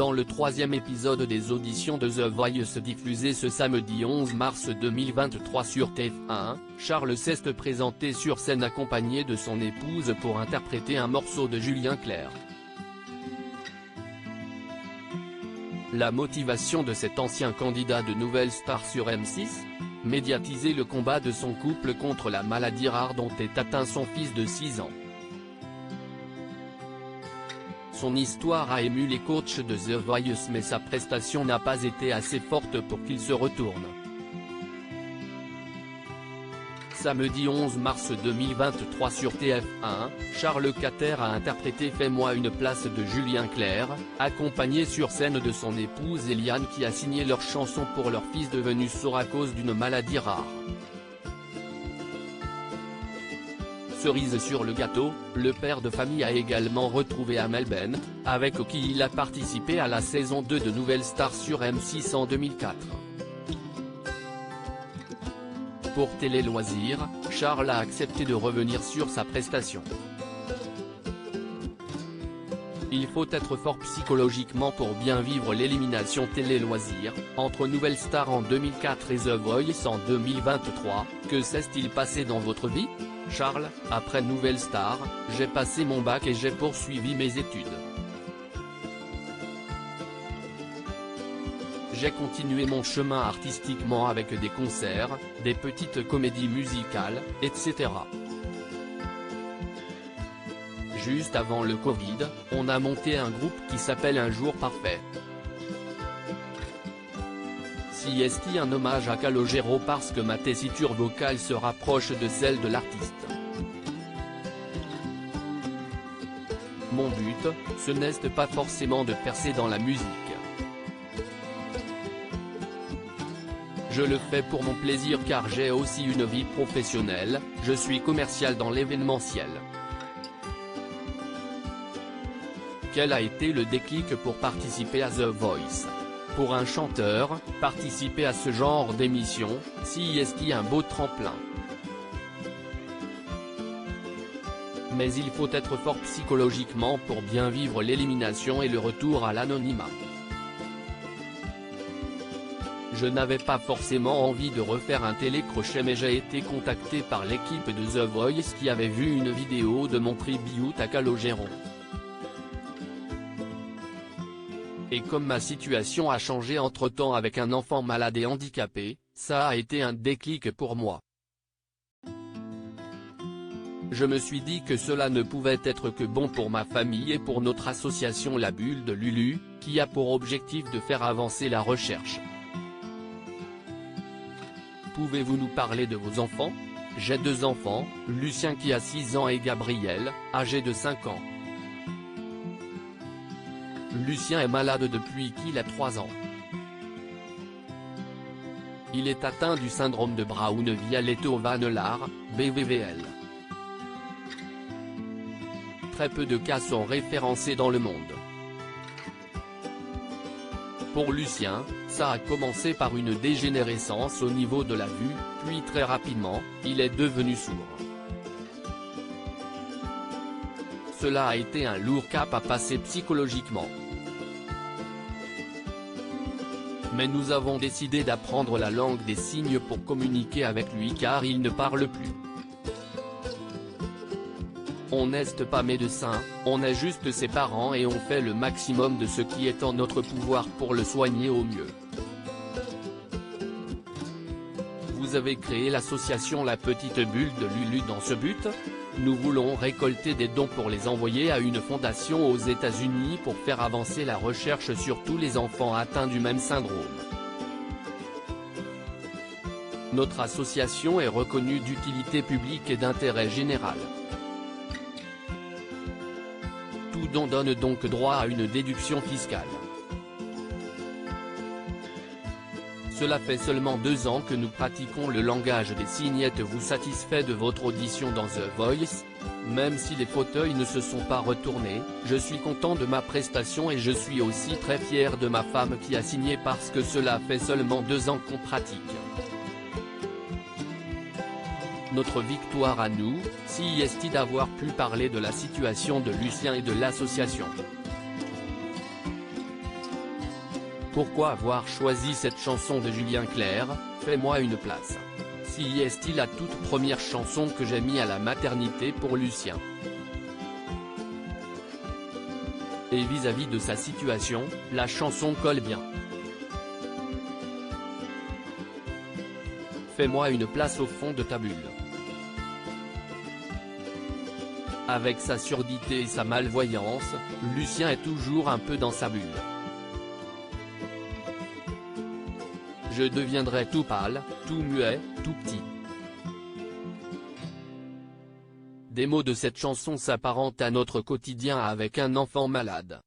Dans le troisième épisode des auditions de The Voice diffusé ce samedi 11 mars 2023 sur TF1, Charles s'est présenté sur scène accompagné de son épouse pour interpréter un morceau de Julien Clerc. La motivation de cet ancien candidat de Nouvelle Star sur M6 ? Médiatiser le combat de son couple contre la maladie rare dont est atteint son fils de 6 ans. Son histoire a ému les coachs de The Voice mais sa prestation n'a pas été assez forte pour qu'il se retourne. Samedi 11 mars 2023 sur TF1, Charles Quater a interprété Fais-moi une place de Julien Clerc, accompagné sur scène de son épouse Eliane qui a signé leur chanson pour leur fils devenu sourd à cause d'une maladie rare. Cerise sur le gâteau, le père de famille a également retrouvé Amel Bent, avec qui il a participé à la saison 2 de Nouvelle Star sur M6 en 2004. Pour Télé Loisirs, Charles a accepté de revenir sur sa prestation. Il faut être fort psychologiquement pour bien vivre l'élimination Télé Loisirs, entre Nouvelle Star en 2004 et The Voice en 2023, que s'est-il passé dans votre vie ? Charles, après Nouvelle Star, j'ai passé mon bac et j'ai poursuivi mes études. J'ai continué mon chemin artistiquement avec des concerts, des petites comédies musicales, etc. Juste avant le Covid, on a monté un groupe qui s'appelle Un Jour Parfait. CST un hommage à Calogero parce que ma tessiture vocale se rapproche de celle de l'artiste. Mon but, ce n'est pas forcément de percer dans la musique. Je le fais pour mon plaisir car j'ai aussi une vie professionnelle, je suis commercial dans l'événementiel. Quel a été le déclic pour participer à The Voice ? Pour un chanteur, participer à ce genre d'émission, CST un beau tremplin. Mais il faut être fort psychologiquement pour bien vivre l'élimination et le retour à l'anonymat. Je n'avais pas forcément envie de refaire un télécrochet mais j'ai été contacté par l'équipe de The Voice qui avait vu une vidéo de mon tribute à Calogero. Et comme ma situation a changé entre-temps avec un enfant malade et handicapé, ça a été un déclic pour moi. Je me suis dit que cela ne pouvait être que bon pour ma famille et pour notre association La Bulle de Lulu, qui a pour objectif de faire avancer la recherche. Pouvez-vous nous parler de vos enfants ? J'ai 2 enfants, Lucien qui a 6 ans et Gabriel, âgé de 5 ans. Lucien est malade depuis qu'il a 3 ans. Il est atteint du syndrome de Brown-Violletto-Vannelar, BVVL. Très peu de cas sont référencés dans le monde. Pour Lucien, ça a commencé par une dégénérescence au niveau de la vue, puis très rapidement, il est devenu sourd. Cela a été un lourd cap à passer psychologiquement. Mais nous avons décidé d'apprendre la langue des signes pour communiquer avec lui car il ne parle plus. On n'est pas médecin, on est juste ses parents et on fait le maximum de ce qui est en notre pouvoir pour le soigner au mieux. Vous avez créé l'association La Petite Bulle de Lulu dans ce but ? Nous voulons récolter des dons pour les envoyer à une fondation aux États-Unis pour faire avancer la recherche sur tous les enfants atteints du même syndrome. Notre association est reconnue d'utilité publique et d'intérêt général. Tout don donne donc droit à une déduction fiscale. Cela fait seulement 2 ans que nous pratiquons le langage des signes. Êtes-vous satisfait de votre audition dans The Voice ? Même si les fauteuils ne se sont pas retournés, je suis content de ma prestation et je suis aussi très fier de ma femme qui a signé parce que cela fait seulement 2 ans qu'on pratique. Notre victoire à nous, CST d'avoir pu parler de la situation de Lucien et de l'association. Pourquoi avoir choisi cette chanson de Julien Clerc, Fais-moi une place? Si est-il la toute première chanson que j'ai mis à la maternité pour Lucien. Et vis-à-vis de sa situation, la chanson colle bien. Fais-moi une place au fond de ta bulle. Avec sa surdité et sa malvoyance, Lucien est toujours un peu dans sa bulle. Je deviendrai tout pâle, tout muet, tout petit. Des mots de cette chanson s'apparentent à notre quotidien avec un enfant malade.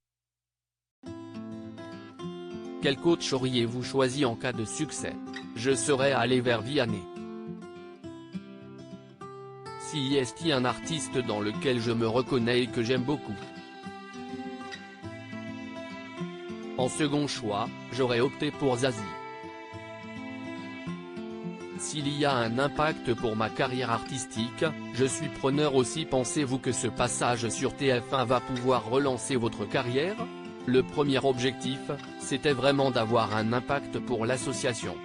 Quel coach auriez-vous choisi en cas de succès? Je serais allé vers Vianney. Si est-il un artiste dans lequel je me reconnais et que j'aime beaucoup? En second choix, j'aurais opté pour Zazie. S'il y a un impact pour ma carrière artistique, je suis preneur aussi. Pensez-vous que ce passage sur TF1 va pouvoir relancer votre carrière? Le premier objectif, c'était vraiment d'avoir un impact pour l'association.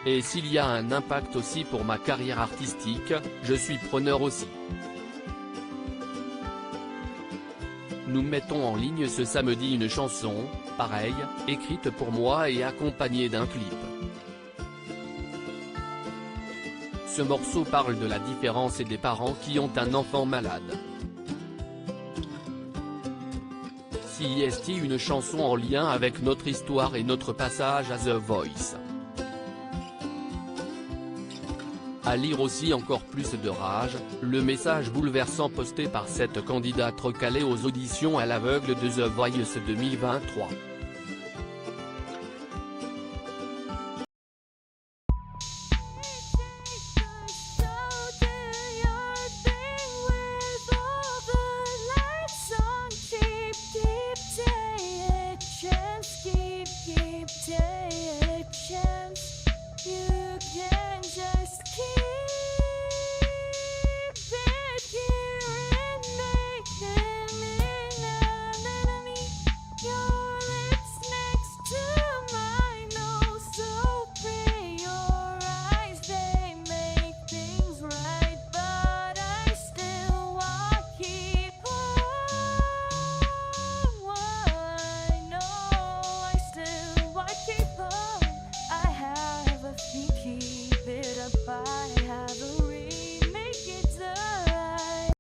Et s'il y a un impact aussi pour ma carrière artistique, je suis preneur aussi. Nous mettons en ligne ce samedi une chanson, pareil, écrite pour moi et accompagnée d'un clip. Ce morceau parle de la différence et des parents qui ont un enfant malade. Si est-il une chanson en lien avec notre histoire et notre passage à The Voice. À lire aussi encore plus de rage, le message bouleversant posté par cette candidate recalée aux auditions à l'aveugle de The Voice 2023. Keep